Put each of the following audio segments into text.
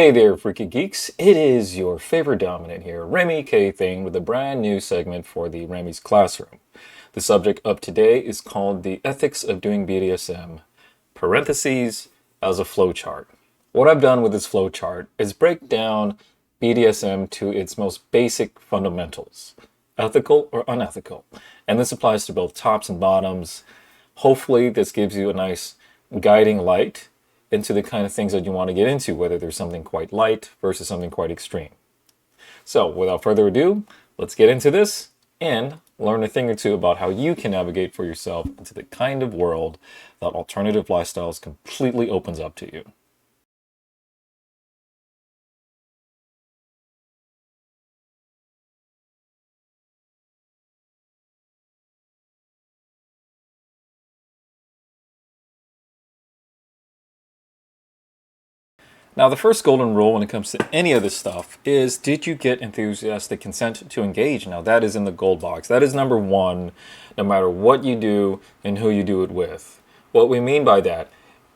Hey there, freaky geeks. It is your favorite dominant here, Remy Thane, with a brand new segment for the Remy's Classroom. The subject of today is called the Ethics of Doing BDSM, parentheses, as a flowchart. What I've done with this flowchart is break down BDSM to its most basic fundamentals, ethical or unethical. And this applies to both tops and bottoms. Hopefully this gives you a nice guiding light into the kind of things that you want to get into, whether there's something quite light versus something quite extreme. So without further ado, let's get into this and learn a thing or two about how you can navigate for yourself into the kind of world that alternative lifestyles completely opens up to you. Now, the first golden rule when it comes to any of this stuff is, did you get enthusiastic consent to engage? Now, that is in the gold box. That is number one, no matter what you do and who you do it with. What we mean by that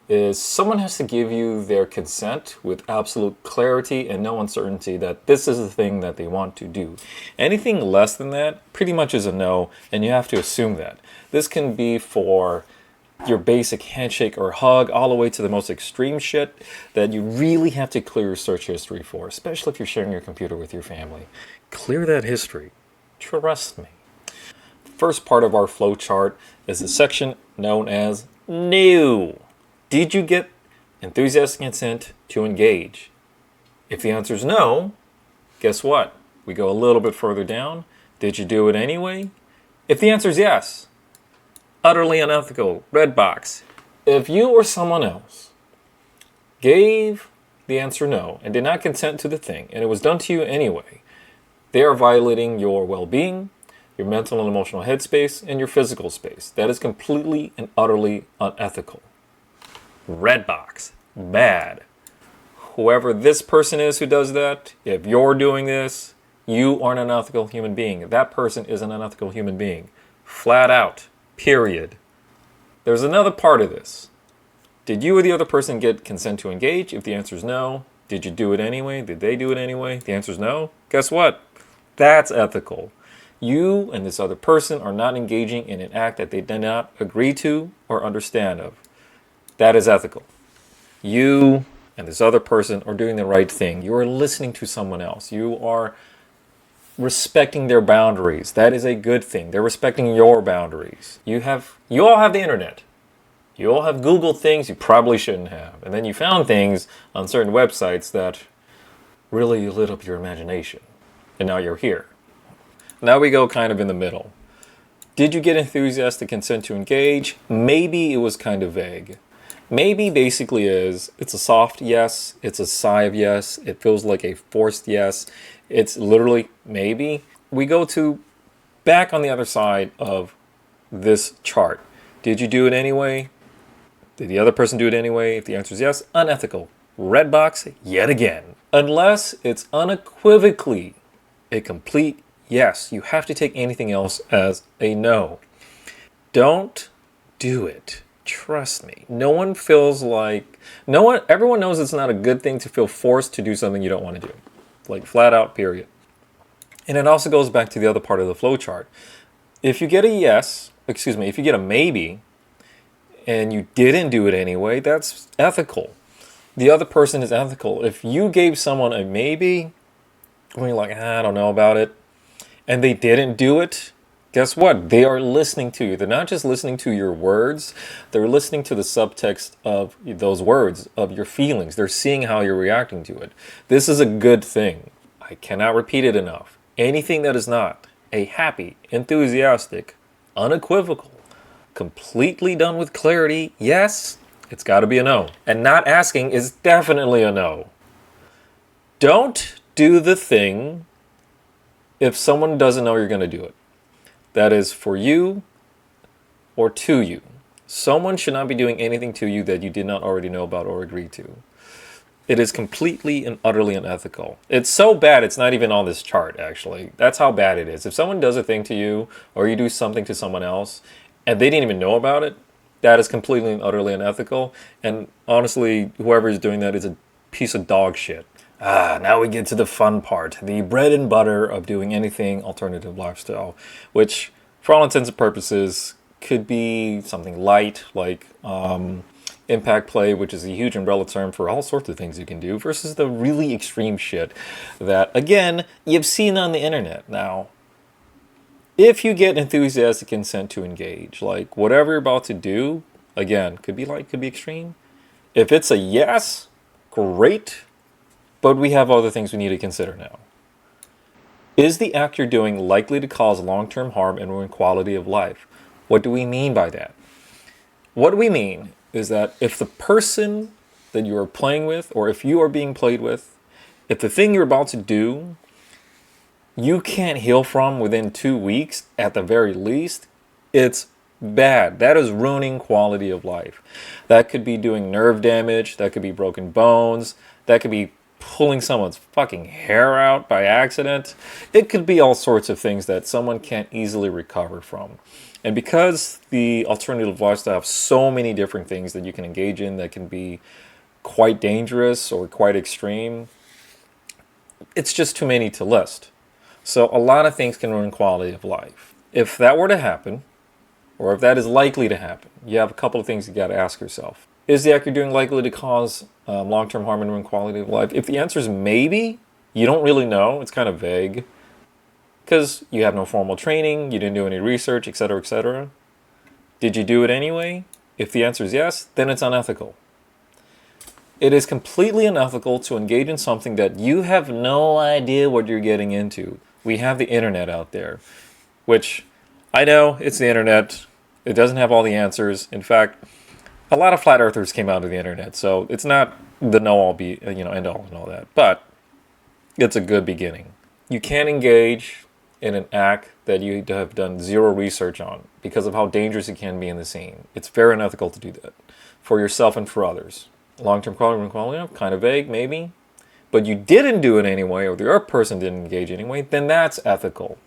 is someone has to give you their consent with absolute clarity and no uncertainty that this is the thing that they want to do. Anything less than that pretty much is a no, and you have to assume that. This can be for your basic handshake or hug, all the way to the most extreme shit that you really have to clear your search history for, especially if you're sharing your computer with your family. Clear that history. Trust me. First part of our flow chart is the section known as No. Did you get enthusiastic consent to engage? If the answer is no, guess what? We go a little bit further down. Did you do it anyway? If the answer is yes, utterly unethical, red box. If you or someone else gave the answer no and did not consent to the thing, and it was done to you anyway, they are violating your well-being, your mental and emotional headspace, and your physical space. That is completely and utterly unethical. Red box. Bad. Whoever this person is who does that, if you're doing this, you are an unethical human being. That person is an unethical human being. Flat out. Period. There's another part of this. Did you or the other person get consent to engage? If the answer is no, did you do it anyway? Did they do it anyway? The answer is no. Guess what? That's ethical. You and this other person are not engaging in an act that they did not agree to or understand of. That is ethical. You and this other person are doing the right thing. You are listening to someone else. You are respecting their boundaries. That is a good thing. They're respecting your boundaries. You all have the internet. You all have Googled things you probably shouldn't have. And then you found things on certain websites that really lit up your imagination. And now you're here. Now we go kind of in the middle. Did you get enthusiastic consent to engage? Maybe it was kind of vague. Maybe basically it's a soft yes, it's a sigh of yes, it feels like a forced yes. It's literally maybe. We go to back on the other side of this chart. Did you do it anyway? Did the other person do it anyway? If the answer is yes, unethical. Red box yet again. Unless it's unequivocally a complete yes, you have to take anything else as a no. Don't do it. Trust me. Everyone knows it's not a good thing to feel forced to do something you don't want to do. Like flat out, period. And it also goes back to the other part of the flow chart. If you get if you get a maybe and you didn't do it anyway, that's ethical. The other person is ethical. If you gave someone a maybe when you're like, I don't know about it, and they didn't do it, guess what? They are listening to you. They're not just listening to your words. They're listening to the subtext of those words, of your feelings. They're seeing how you're reacting to it. This is a good thing. I cannot repeat it enough. Anything that is not a happy, enthusiastic, unequivocal, completely done with clarity, yes, it's got to be a no. And not asking is definitely a no. Don't do the thing if someone doesn't know you're going to do it. That is for you or to you. Someone should not be doing anything to you that you did not already know about or agree to. It is completely and utterly unethical. It's so bad it's not even on this chart, actually. That's how bad it is. If someone does a thing to you or you do something to someone else and they didn't even know about it, that is completely and utterly unethical. And honestly, whoever is doing that is a piece of dog shit. Now we get to the fun part, the bread and butter of doing anything alternative lifestyle, which, for all intents and purposes, could be something light like impact play, which is a huge umbrella term for all sorts of things you can do, versus the really extreme shit that, again, you've seen on the internet. Now, if you get enthusiastic consent to engage, like whatever you're about to do, again, could be light, could be extreme. If it's a yes, great. But we have other things we need to consider now. Is the act you're doing likely to cause long-term harm and ruin quality of life? What do we mean by that? What we mean is that if the person that you are playing with, or if you are being played with, if the thing you're about to do, you can't heal from within 2 weeks at the very least, it's bad. That is ruining quality of life. That could be doing nerve damage, that could be broken bones, that could be pulling someone's fucking hair out by accident. It could be all sorts of things that someone can't easily recover from. And because the alternative lifestyle have so many different things that you can engage in that can be quite dangerous or quite extreme, it's just too many to list. So a lot of things can ruin quality of life. If that were to happen, or if that is likely to happen, you have a couple of things you got to ask yourself. Is the act you're doing likely to cause long-term harm and ruin quality of life? If the answer is maybe, you don't really know. It's kind of vague because you have no formal training, you didn't do any research, etc., etc. Did you do it anyway? If the answer is yes, then it's unethical. It is completely unethical to engage in something that you have no idea what you're getting into. We have the internet out there, which I know it's the internet. It doesn't have all the answers. In fact, a lot of flat earthers came out of the internet, so it's not the know-all, end all and all that, but it's a good beginning. You can't engage in an act that you have done zero research on because of how dangerous it can be in the scene. It's very unethical to do that for yourself and for others. Long-term quality, kind of vague, maybe, but you didn't do it anyway, or the other person didn't engage anyway, then that's ethical.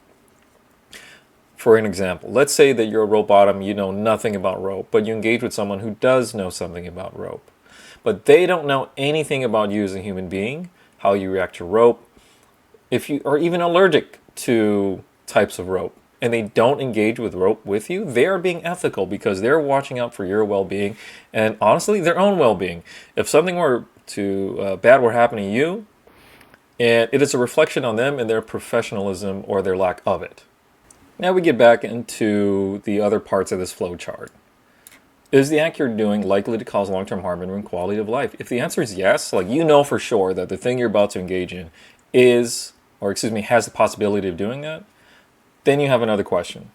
For an example, let's say that you're a rope bottom, you know nothing about rope, but you engage with someone who does know something about rope. But they don't know anything about you as a human being, how you react to rope, if you are even allergic to types of rope, and they don't engage with rope with you, they are being ethical because they're watching out for your well-being and honestly their own well-being. If something were to bad were happening to you, and it is a reflection on them and their professionalism or their lack of it. Now we get back into the other parts of this flow chart. Is the act you're doing likely to cause long-term harm and ruin quality of life? If the answer is yes, like you know for sure that the thing you're about to engage in has the possibility of doing that, then you have another question.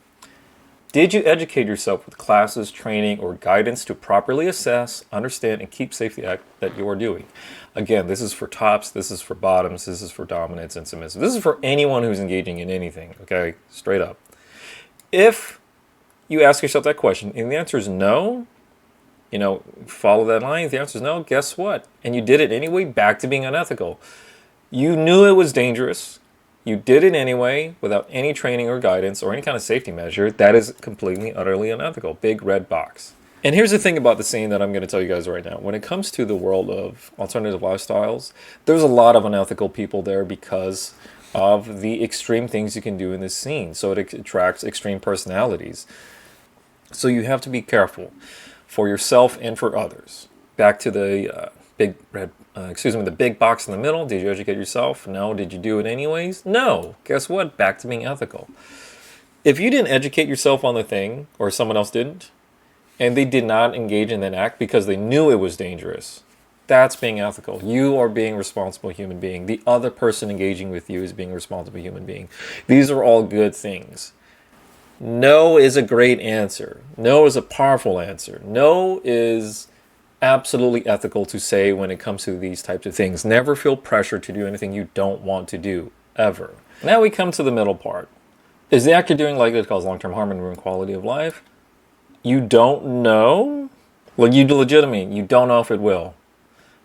Did you educate yourself with classes, training, or guidance to properly assess, understand, and keep safe the act that you are doing? Again, this is for tops, this is for bottoms, this is for dominants and submissive. This is for anyone who's engaging in anything, okay? Straight up. If you ask yourself that question and the answer is no, follow that line. If the answer is no, guess what? And you did it anyway, back to being unethical. You knew it was dangerous. You did it anyway without any training or guidance or any kind of safety measure. That is completely, utterly unethical. Big red box. And here's the thing about the scene that I'm going to tell you guys right now. When it comes to the world of alternative lifestyles, there's a lot of unethical people there because of the extreme things you can do in this scene. So it attracts extreme personalities. So you have to be careful for yourself and for others. Back to the the big box in the middle. Did you educate yourself? No. Did you do it anyways? No. Guess what? Back to being ethical. If you didn't educate yourself on the thing, or someone else didn't, and they did not engage in that act because they knew it was dangerous, that's being ethical. You are being a responsible human being. The other person engaging with you is being a responsible human being. These are all good things. No is a great answer. No is a powerful answer. No is absolutely ethical to say when it comes to these types of things. Never feel pressure to do anything you don't want to do, ever. Now we come to the middle part. Is the act you're doing likely to cause long-term harm and ruin quality of life? You don't know? Well, you don't know if it will.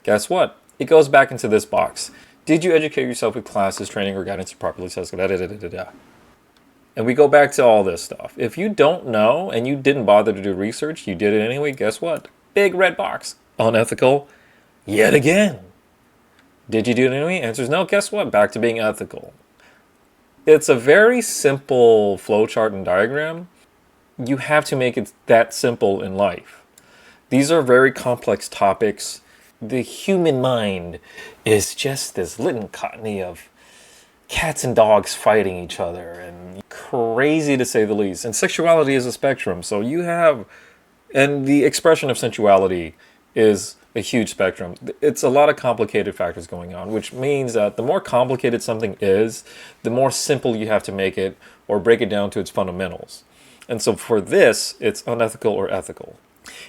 Guess what? It goes back into this box. Did you educate yourself with classes, training, or guidance to properly assess? And we go back to all this stuff. If you don't know and you didn't bother to do research, you did it anyway, guess what? Big red box. Unethical yet again. Did you do it anyway? Answer is no. Guess what? Back to being ethical. It's a very simple flowchart and diagram. You have to make it that simple in life. These are very complex topics. The human mind is just this litany of cats and dogs fighting each other, and crazy to say the least. And sexuality is a spectrum. So you have, and the expression of sensuality is a huge spectrum. It's a lot of complicated factors going on, which means that the more complicated something is, the more simple you have to make it or break it down to its fundamentals. And so for this, it's unethical or ethical.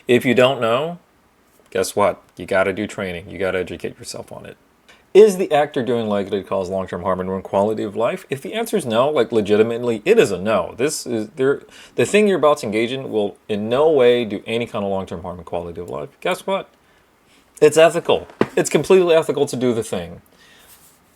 If you don't know, guess what? You got to do training. You got to educate yourself on it. Is the act you're doing likely to cause long-term harm and ruin quality of life? If the answer is no, like legitimately, it is a no. The thing you're about to engage in will in no way do any kind of long-term harm and quality of life. Guess what? It's ethical. It's completely ethical to do the thing.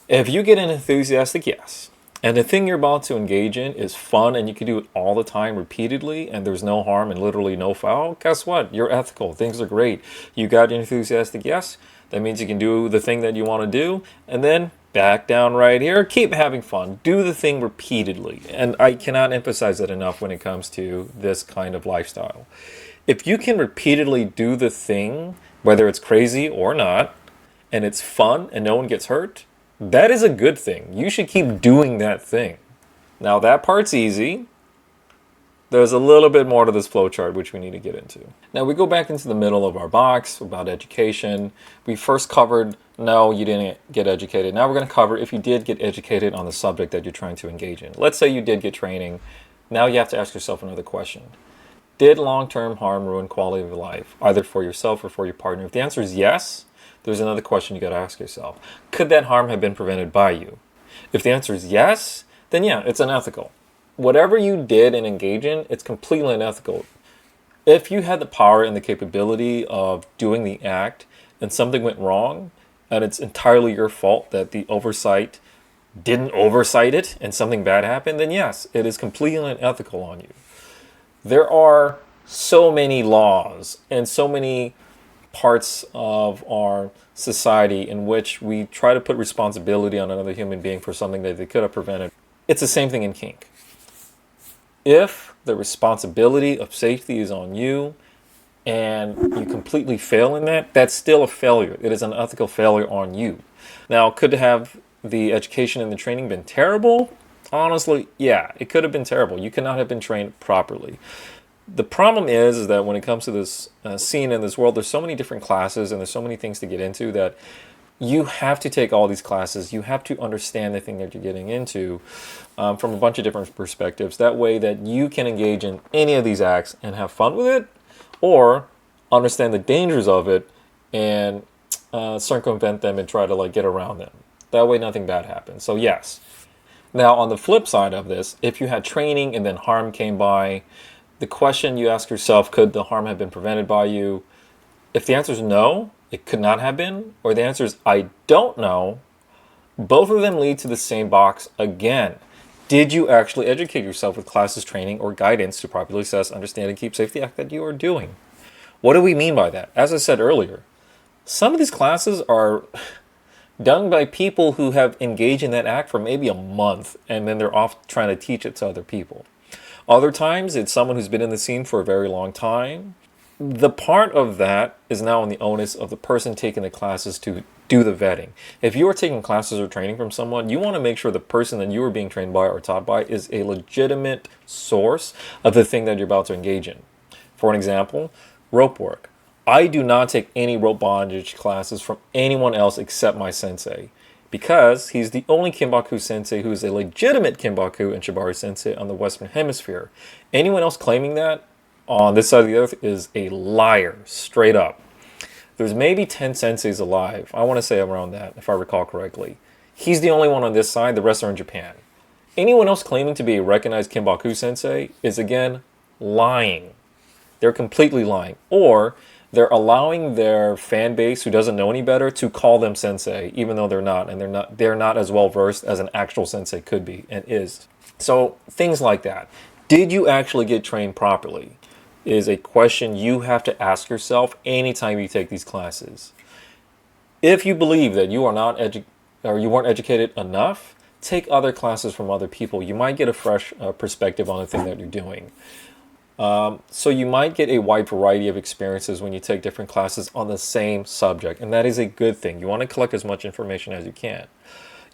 If you get an enthusiastic yes, and the thing you're about to engage in is fun and you can do it all the time repeatedly and there's no harm and literally no foul, guess what? You're ethical. Things are great. You got an enthusiastic yes. That means you can do the thing that you want to do, and then back down right here. Keep having fun. Do the thing repeatedly. And I cannot emphasize that enough when it comes to this kind of lifestyle. If you can repeatedly do the thing, whether it's crazy or not, and it's fun and no one gets hurt, that is a good thing. You should keep doing that thing. Now that part's easy. There's a little bit more to this flowchart which we need to get into. Now we go back into the middle of our box about education. We first covered, no, you didn't get educated. Now we're going to cover if you did get educated on the subject that you're trying to engage in. Let's say you did get training. Now you have to ask yourself another question. Did long-term harm ruin quality of life, either for yourself or for your partner? If the answer is yes, there's another question you got to ask yourself. Could that harm have been prevented by you? If the answer is yes, then yeah, it's unethical. Whatever you did and engage in, it's completely unethical. If you had the power and the capability of doing the act and something went wrong, and it's entirely your fault that the oversight didn't oversight it and something bad happened, then yes, it is completely unethical on you. There are so many laws and so many parts of our society in which we try to put responsibility on another human being for something that they could have prevented. It's the same thing in kink. If the responsibility of safety is on you and you completely fail in that, that's still a failure. It is an ethical failure on you. Now, could have the education and the training been terrible? Honestly, yeah, it could have been terrible. You could not have been trained properly. The problem is that when it comes to this scene in this world, there's so many different classes and there's so many things to get into that you have to take all these classes. You have to understand the thing that you're getting into from a bunch of different perspectives. That way that you can engage in any of these acts and have fun with it, or understand the dangers of it and circumvent them and try to like get around them. That way nothing bad happens. So yes. Now on the flip side of this, if you had training and then harm came by, the question you ask yourself, could the harm have been prevented by you? If the answer is no, it could not have been, or the answer is I don't know, both of them lead to the same box again. Did you actually educate yourself with classes, training, or guidance to properly assess, understand, and keep safe the act that you are doing? What do we mean by that? As I said earlier, some of these classes are done by people who have engaged in that act for maybe a month, and then they're off trying to teach it to other people. Other times, it's someone who's been in the scene for a very long time. The part of that is now on the onus of the person taking the classes to do the vetting. If you are taking classes or training from someone, you want to make sure the person that you are being trained by or taught by is a legitimate source of the thing that you're about to engage in. For an example, rope work. I do not take any rope bondage classes from anyone else except my sensei, because he's the only Kinbaku sensei who is a legitimate Kinbaku and Shibari sensei on the Western Hemisphere. Anyone else claiming that on this side of the earth is a liar, straight up. There's maybe 10 senseis alive. I want to say around that, if I recall correctly. He's the only one on this side. The rest are in Japan. Anyone else claiming to be a recognized Kinbaku sensei is, again, lying. They're completely lying. Or they're allowing their fan base who doesn't know any better to call them sensei, even though they're not. And they're not as well versed as an actual sensei could be and is. So things like that. Did you actually get trained properly? Is a question you have to ask yourself anytime you take these classes. If you believe that you are not or you weren't educated enough, take other classes from other people. You might get a fresh perspective on the thing that you're doing. So you might get a wide variety of experiences when you take different classes on the same subject, and that is a good thing. You want to collect as much information as you can.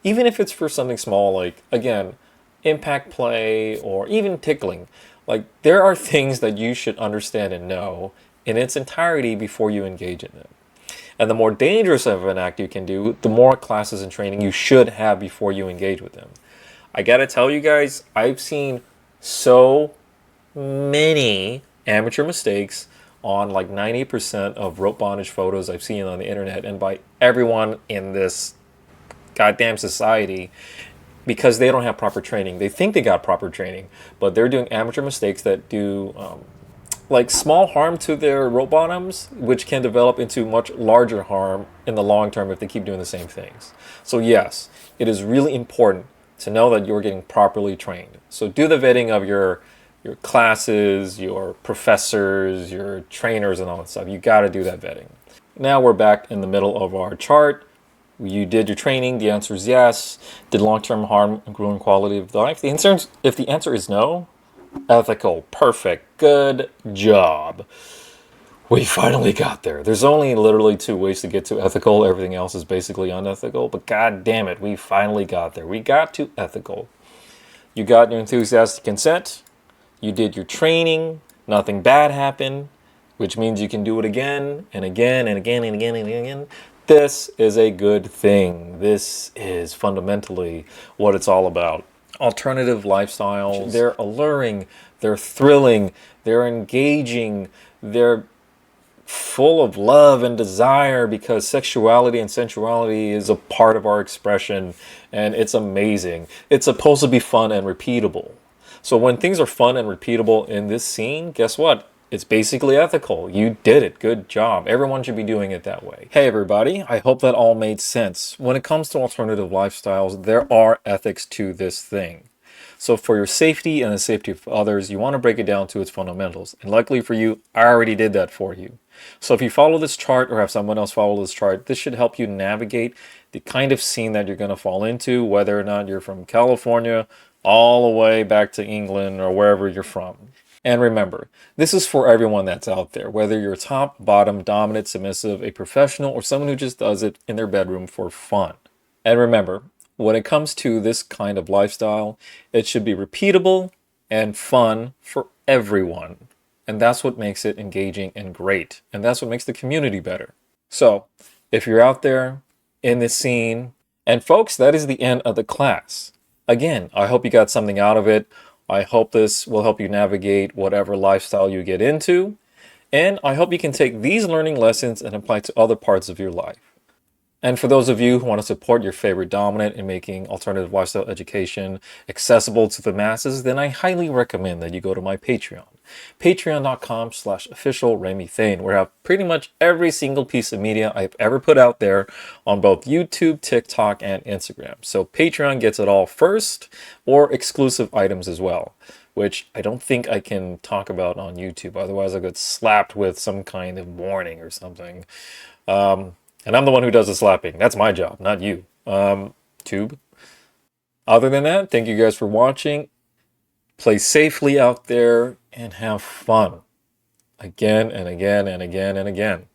Even if it's for something small, like, again, impact play or even tickling. Like, there are things that you should understand and know in its entirety before you engage in them. And the more dangerous of an act you can do, the more classes and training you should have before you engage with them. I gotta tell you guys, I've seen so many amateur mistakes on like 90% of rope bondage photos I've seen on the internet and by everyone in this goddamn society, because they don't have proper training. They think they got proper training, but they're doing amateur mistakes that do like small harm to their rope bottoms, which can develop into much larger harm in the long term if they keep doing the same things. So yes, it is really important to know that you're getting properly trained. So do the vetting of your classes, your professors, your trainers, and all that stuff. You got to do that vetting. Now we're back in the middle of our chart. You did your training. The answer is yes. Did long-term harm ruin quality of life? If the answer is no, ethical, perfect, good job. We finally got there. There's only literally 2 ways to get to ethical. Everything else is basically unethical. But god damn it, we finally got there. We got to ethical. You got your enthusiastic consent. You did your training. Nothing bad happened, which means you can do it again and again and again and again and again. This is a good thing. This is fundamentally what it's all about. Alternative lifestyles, they're alluring, they're thrilling, they're engaging, they're full of love and desire because sexuality and sensuality is a part of our expression and it's amazing. It's supposed to be fun and repeatable. So when things are fun and repeatable in this scene, guess what? It's basically ethical. You did it. Good job. Everyone should be doing it that way. Hey everybody, I hope that all made sense. When it comes to alternative lifestyles, there are ethics to this thing. So for your safety and the safety of others, you want to break it down to its fundamentals. And luckily for you, I already did that for you. So if you follow this chart or have someone else follow this chart, this should help you navigate the kind of scene that you're going to fall into, whether or not you're from California all the way back to England or wherever you're from. And remember, this is for everyone that's out there, whether you're top, bottom, dominant, submissive, a professional, or someone who just does it in their bedroom for fun. And remember, when it comes to this kind of lifestyle, it should be repeatable and fun for everyone. And that's what makes it engaging and great. And that's what makes the community better. So, if you're out there in this scene, and folks, that is the end of the class. Again, I hope you got something out of it. I hope this will help you navigate whatever lifestyle you get into. And I hope you can take these learning lessons and apply to other parts of your life. And for those of you who want to support your favorite dominant in making alternative lifestyle education accessible to the masses, then I highly recommend that you go to my Patreon. Patreon.com/official Remy Thane, where I have pretty much every single piece of media I've ever put out there on both YouTube, TikTok, and Instagram. So Patreon gets it all first, or exclusive items as well, which I don't think I can talk about on YouTube. Otherwise, I get slapped with some kind of warning or something. And I'm the one who does the slapping. That's my job, not you. Tube. Other than that, thank you guys for watching. Play safely out there and have fun. Again and again and again and again.